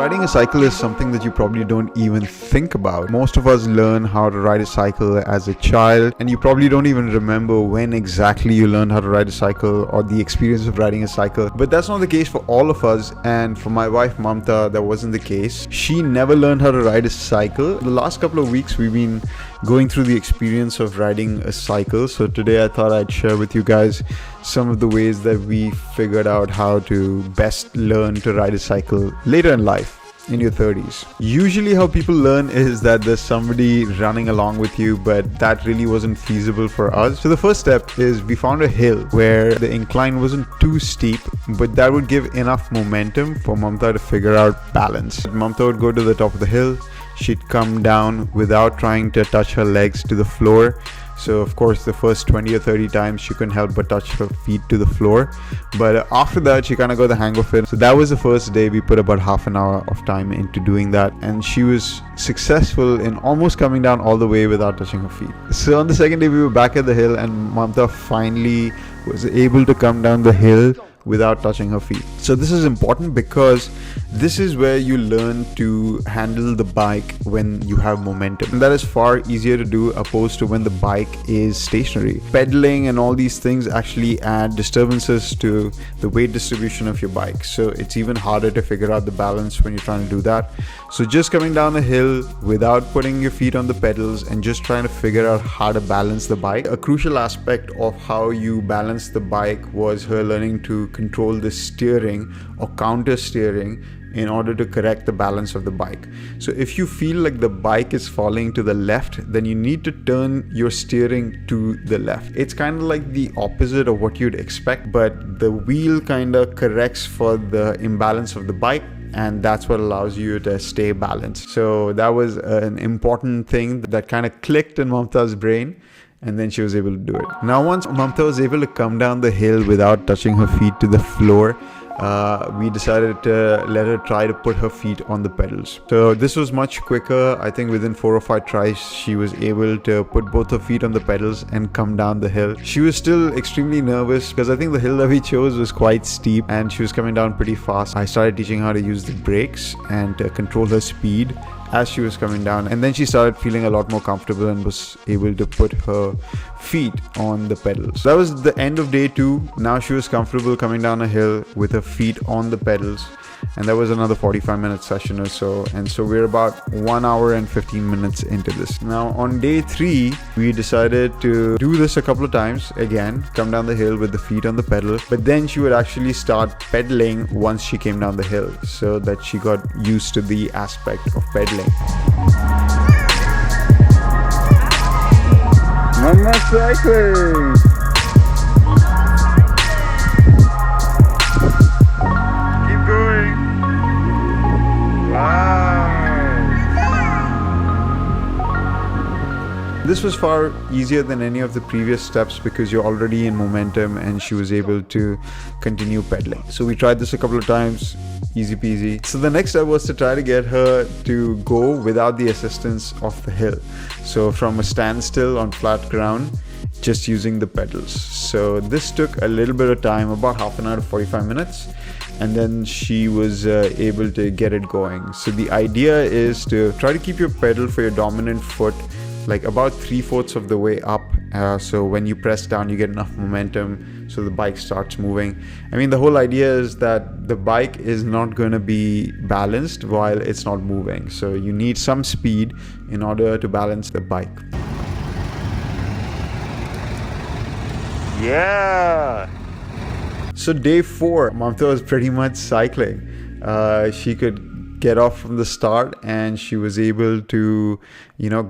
Riding a cycle is something that you probably don't even think about. Most of us learn how to ride a cycle as a child, and you probably don't even remember when exactly you learned how to ride a cycle or the experience of riding a cycle. But that's not the case for all of us, and for my wife Mamta, that wasn't the case. She never learned how to ride a cycle. The last couple of weeks we've been going through the experience of riding a cycle. So today I thought I'd share with you guys some of the ways that we figured out how to best learn to ride a cycle later in life, in your 30s. Usually how people learn is that there's somebody running along with you, but that really wasn't feasible for us. So the first step is we found a hill where the incline wasn't too steep, but that would give enough momentum for Mamta to figure out balance. Mamta would go to the top of the hill. She'd come down without trying to touch her legs to the floor. So of course the first 20 or 30 times she couldn't help but touch her feet to the floor, but after that she kind of got the hang of it. So that was the first day. We put about half an hour of time into doing that, and she was successful in almost coming down all the way without touching her feet. So on the second day we were back at the hill, and Mamta finally was able to come down the hill without touching her feet. So this is important because this is where you learn to handle the bike when you have momentum. And that is far easier to do opposed to when the bike is stationary. Pedaling and all these things actually add disturbances to the weight distribution of your bike. So it's even harder to figure out the balance when you're trying to do that. So just coming down a hill without putting your feet on the pedals and just trying to figure out how to balance the bike. A crucial aspect of how you balance the bike was her learning to control the steering or counter steering in order to correct the balance of the bike. So if you feel like the bike is falling to the left, then you need to turn your steering to the left. It's kind of like the opposite of what you'd expect, but the wheel kind of corrects for the imbalance of the bike, and that's what allows you to stay balanced. So that was an important thing that kind of clicked in Mamta's brain, and then she was able to do it. Now once Mamta was able to come down the hill without touching her feet to the floor, we decided to let her try to put her feet on the pedals. So this was much quicker. I think within 4 or 5 tries she was able to put both her feet on the pedals and come down the hill. She was still extremely nervous because I think the hill that we chose was quite steep and she was coming down pretty fast. I started teaching her how to use the brakes and to control her speed as she was coming down, and then she started feeling a lot more comfortable and was able to put her feet on the pedals. That was the end of day 2. Now she was comfortable coming down a hill with her feet on the pedals, and that was another 45-minute session or so. And so we're about 1 hour and 15 minutes into this. Now on day 3 we decided to do this a couple of times again, come down the hill with the feet on the pedal, but then she would actually start pedaling once she came down the hill, so that she got used to the aspect of pedaling. Mama cycling! This was far easier than any of the previous steps because you're already in momentum, and she was able to continue pedaling. So we tried this a couple of times, easy peasy. So the next step was to try to get her to go without the assistance of the hill. So from a standstill on flat ground, just using the pedals. So this took a little bit of time, about half an hour to 45 minutes. And then she was able to get it going. So the idea is to try to keep your pedal for your dominant foot like about 3/4 of the way up, so when you press down you get enough momentum so the bike starts moving. I mean, the whole idea is that the bike is not going to be balanced while it's not moving, so you need some speed in order to balance the bike. Yeah! So day 4, Mamta was pretty much cycling. She could get off from the start, and she was able to,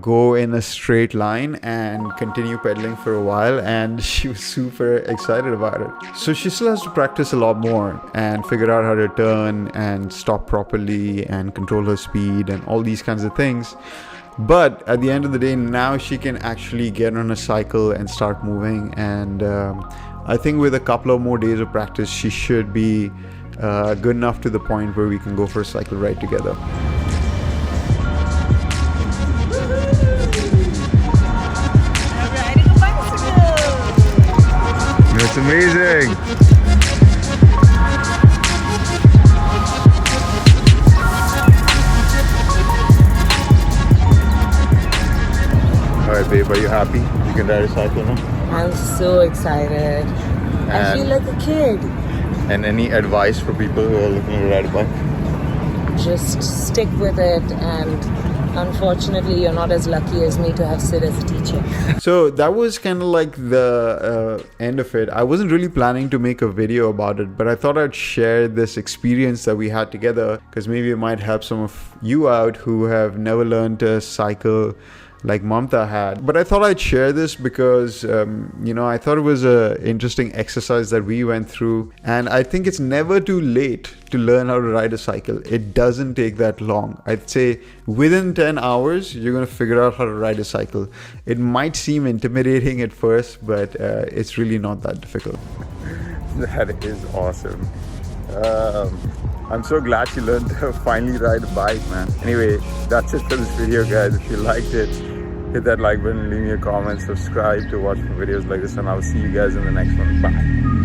go in a straight line and continue pedaling for a while, and she was super excited about it. So she still has to practice a lot more and figure out how to turn and stop properly and control her speed and all these kinds of things. But at the end of the day, now she can actually get on a cycle and start moving, and I think with a couple of more days of practice she should be good enough to the point where we can go for a cycle ride together. Riding a bicycle! That's amazing! Alright babe, are you happy? You can ride a cycle now? I'm so excited. I feel like a kid. And any advice for people who are looking to ride a bike? Just stick with it, and unfortunately you're not as lucky as me to have Sid as a teacher. So that was kind of like the end of it. I wasn't really planning to make a video about it, but I thought I'd share this experience that we had together because maybe it might help some of you out who have never learned to cycle like Mamta had. But I thought I'd share this because, I thought it was an interesting exercise that we went through. And I think it's never too late to learn how to ride a cycle. It doesn't take that long. I'd say within 10 hours, you're going to figure out how to ride a cycle. It might seem intimidating at first, but it's really not that difficult. That is awesome. I'm so glad you learned to finally ride a bike, man. Anyway, that's it for this video, guys. If you liked it, hit that like button, leave me a comment, subscribe to watch more videos like this, and I'll see you guys in the next one. Bye.